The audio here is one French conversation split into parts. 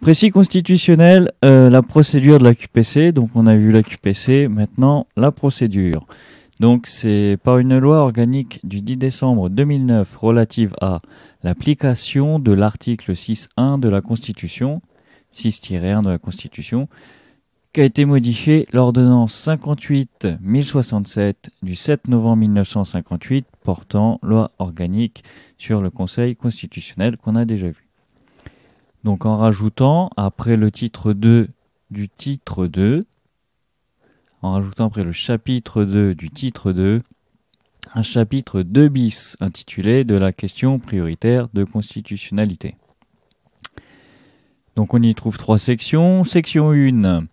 Précis constitutionnel, la procédure de la QPC. Donc on a vu la QPC, maintenant la procédure. Donc c'est par une loi organique du 10 décembre 2009 relative à l'application de l'article 6.1 de la Constitution, 6-1 de la Constitution, qu'a été modifiée l'ordonnance 58-1067 du 7 novembre 1958 portant loi organique sur le Conseil constitutionnel qu'on a déjà vu. Donc en rajoutant après le titre 2 du titre 2, en rajoutant après le chapitre 2 du titre 2, un chapitre 2 bis intitulé de la question prioritaire de constitutionnalité. Donc on y trouve 3 sections. Section 1,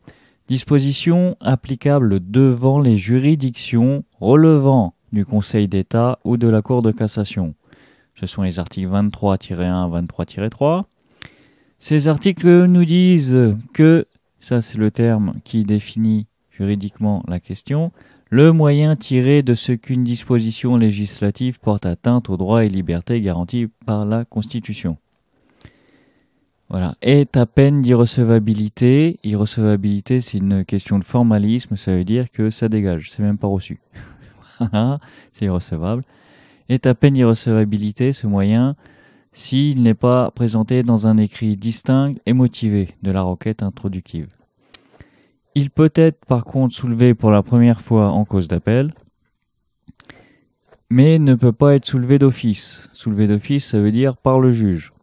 dispositions applicables devant les juridictions relevant du Conseil d'État ou de la Cour de cassation. Ce sont les articles 23-1, 23-3. Ces articles nous disent que, ça c'est le terme qui définit juridiquement la question, le moyen tiré de ce qu'une disposition législative porte atteinte aux droits et libertés garantis par la Constitution. Voilà. Est à peine d'irrecevabilité. Irrecevabilité, c'est une question de formalisme, ça veut dire que ça dégage, c'est même pas reçu. C'est irrecevable. Est à peine d'irrecevabilité, ce moyen, s'il n'est pas présenté dans un écrit distinct et motivé de la requête introductive. Il peut être par contre soulevé pour la première fois en cause d'appel, mais ne peut pas être soulevé d'office. Soulevé d'office, ça veut dire par le juge.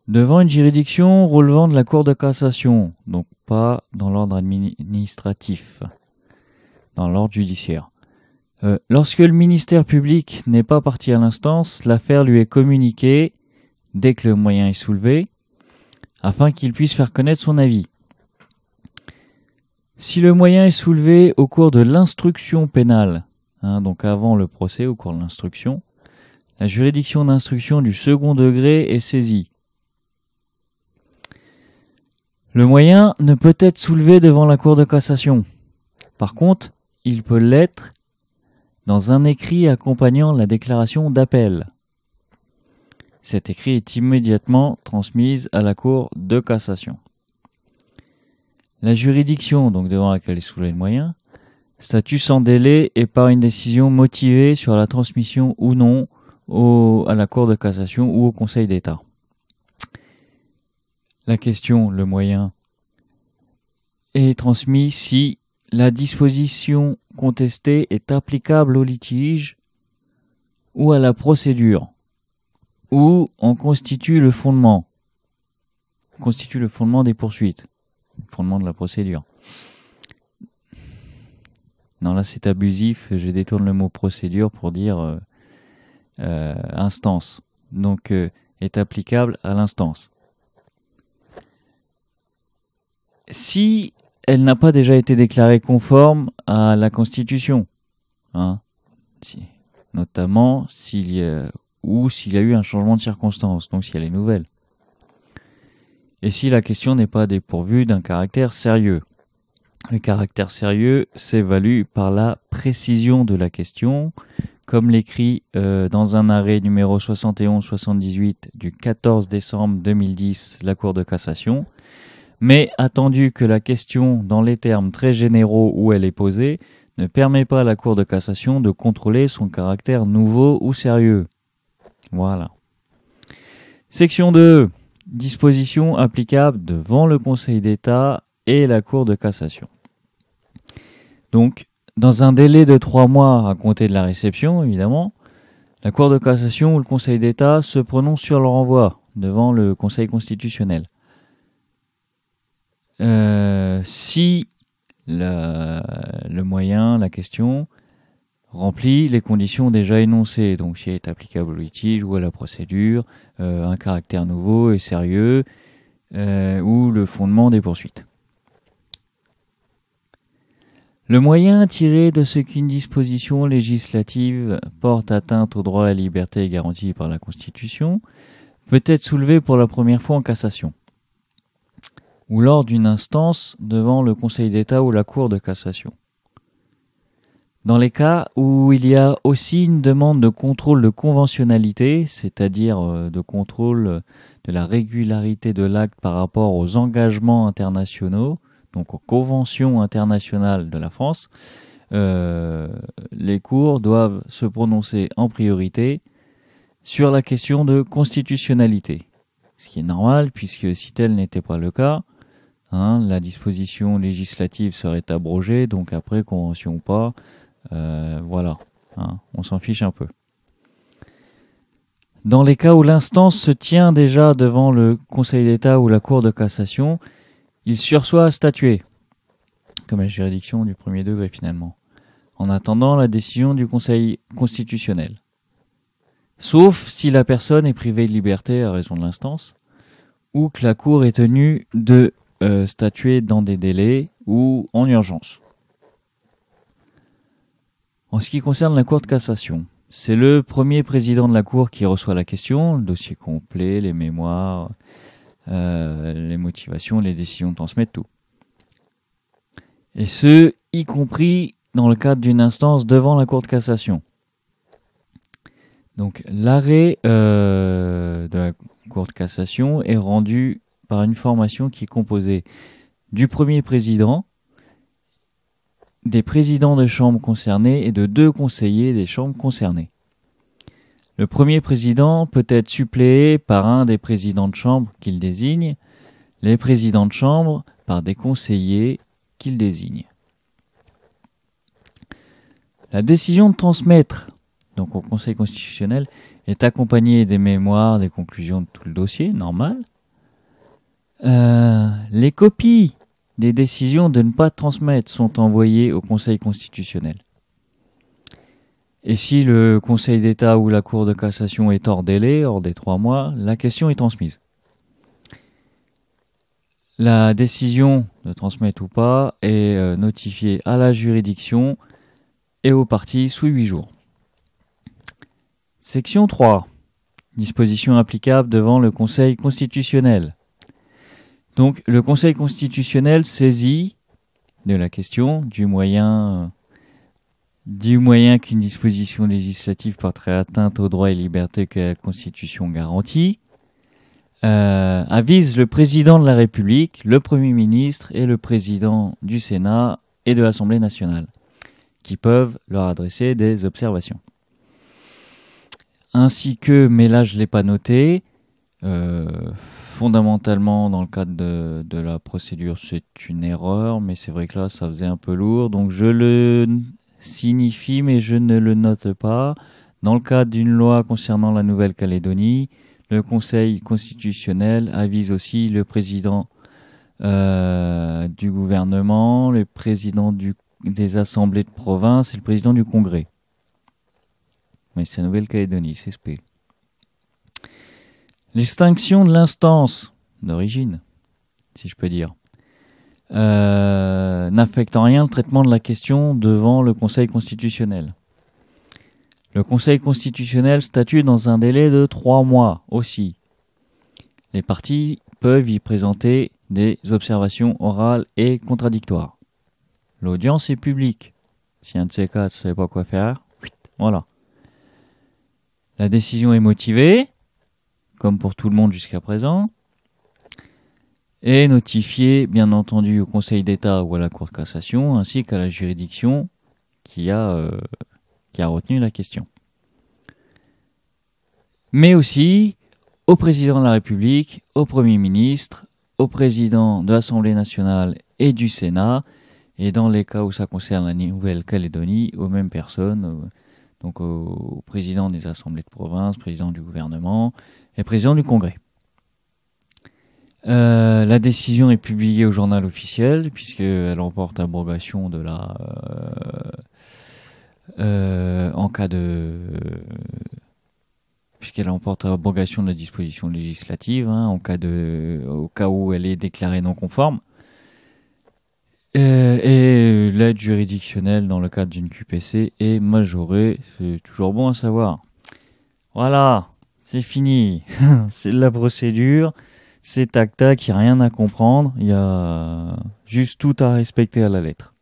Devant une juridiction relevant de la Cour de cassation, donc pas dans l'ordre administratif, dans l'ordre judiciaire. Lorsque le ministère public n'est pas partie à l'instance, l'affaire lui est communiquée dès que le moyen est soulevé, afin qu'il puisse faire connaître son avis. Si le moyen est soulevé au cours de l'instruction pénale, donc avant le procès, au cours de l'instruction, la juridiction d'instruction du second degré est saisie. Le moyen ne peut être soulevé devant la Cour de cassation. Par contre, il peut l'être dans un écrit accompagnant la déclaration d'appel. Cet écrit est immédiatement transmis à la Cour de cassation. La juridiction, donc devant laquelle est soulevé le moyen, statue sans délai et par une décision motivée sur la transmission ou non à la Cour de cassation ou au Conseil d'État. La question, le moyen, est transmis si la disposition contestée est applicable au litige ou à la procédure, ou en constitue le fondement des poursuites, le fondement de la procédure. Non, là c'est abusif, je détourne le mot procédure pour dire instance, donc est applicable à l'instance. Si elle n'a pas déjà été déclarée conforme à la Constitution, notamment s'il y a eu un changement de circonstance, donc si elle est nouvelle. Et si la question n'est pas dépourvue d'un caractère sérieux. Le caractère sérieux s'évalue par la précision de la question, comme l'écrit dans un arrêt numéro 71-78 du 14 décembre 2010, la Cour de cassation. Mais attendu que la question, dans les termes très généraux où elle est posée, ne permet pas à la Cour de cassation de contrôler son caractère nouveau ou sérieux. Voilà. Section 2. Dispositions applicables devant le Conseil d'État et la Cour de cassation. Donc, dans un délai de 3 mois à compter de la réception, évidemment, la Cour de cassation ou le Conseil d'État se prononce sur le renvoi devant le Conseil constitutionnel. Si le moyen, la question, remplit les conditions déjà énoncées, donc si elle est applicable au litige ou à la procédure, un caractère nouveau et sérieux, ou le fondement des poursuites. Le moyen tiré de ce qu'une disposition législative porte atteinte aux droits et libertés garantis par la Constitution peut être soulevé pour la première fois en cassation, ou lors d'une instance devant le Conseil d'État ou la Cour de cassation. Dans les cas où il y a aussi une demande de contrôle de conventionnalité, c'est-à-dire de contrôle de la régularité de l'acte par rapport aux engagements internationaux, donc aux conventions internationales de la France, les cours doivent se prononcer en priorité sur la question de constitutionnalité. Ce qui est normal, puisque si tel n'était pas le cas, la disposition législative serait abrogée, donc après, convention ou pas, voilà, on s'en fiche un peu. Dans les cas où l'instance se tient déjà devant le Conseil d'État ou la Cour de cassation, il sursoit à statuer, comme la juridiction du premier degré finalement, en attendant la décision du Conseil constitutionnel. Sauf si la personne est privée de liberté à raison de l'instance, ou que la Cour est tenue de statuer dans des délais ou en urgence. En ce qui concerne la Cour de cassation, c'est le premier président de la Cour qui reçoit la question, le dossier complet, les mémoires, les motivations, les décisions de transmettre, tout. Et ce, y compris dans le cadre d'une instance devant la Cour de cassation. Donc l'arrêt de la Cour de cassation est rendu par une formation qui est composée du premier président, des présidents de chambres concernées et de 2 conseillers des chambres concernées. Le premier président peut être suppléé par un des présidents de chambre qu'il désigne, les présidents de chambre par des conseillers qu'il désigne. La décision de transmettre donc au Conseil constitutionnel est accompagnée des mémoires, des conclusions de tout le dossier, normal. Les copies des décisions de ne pas transmettre sont envoyées au Conseil constitutionnel. Et si le Conseil d'État ou la Cour de cassation est hors délai, hors des 3 mois, la question est transmise. La décision de transmettre ou pas est notifiée à la juridiction et aux parties sous 8 jours. Section 3. Dispositions applicables devant le Conseil constitutionnel. Donc, le Conseil constitutionnel saisit de la question du moyen qu'une disposition législative porterait atteinte aux droits et libertés que la Constitution garantit, avise le président de la République, le Premier ministre et le président du Sénat et de l'Assemblée nationale, qui peuvent leur adresser des observations. Ainsi que, mais là je ne l'ai pas noté, fondamentalement dans le cadre de la procédure c'est une erreur, mais c'est vrai que là ça faisait un peu lourd, donc je le signifie mais je ne le note pas. Dans le cadre d'une loi concernant la Nouvelle-Calédonie, le Conseil constitutionnel avise aussi le président du gouvernement, le président des assemblées de province et le président du Congrès. Mais c'est la Nouvelle-Calédonie, c'est SP. L'extinction de l'instance d'origine, si je peux dire, n'affecte en rien le traitement de la question devant le Conseil constitutionnel. Le Conseil constitutionnel statue dans un délai de 3 mois aussi. Les parties peuvent y présenter des observations orales et contradictoires. L'audience est publique. Si un de ces quatre ne savait pas quoi faire, voilà. La décision est motivée, comme pour tout le monde jusqu'à présent, et notifiée, bien entendu, au Conseil d'État ou à la Cour de cassation, ainsi qu'à la juridiction qui a retenu la question. Mais aussi au président de la République, au Premier ministre, au président de l'Assemblée nationale et du Sénat, et dans les cas où ça concerne la Nouvelle-Calédonie, aux mêmes personnes, donc au président des assemblées de province, président du gouvernement et président du Congrès. La décision est publiée au journal officiel, puisqu'elle emporte abrogation de la... en cas de... puisqu'elle emporte abrogation de la disposition législative, au cas où elle est déclarée non conforme. Et l'aide juridictionnelle dans le cadre d'une QPC est majorée, c'est toujours bon à savoir. Voilà, c'est fini, c'est de la procédure, c'est tac-tac, il n'y a rien à comprendre, il y a juste tout à respecter à la lettre.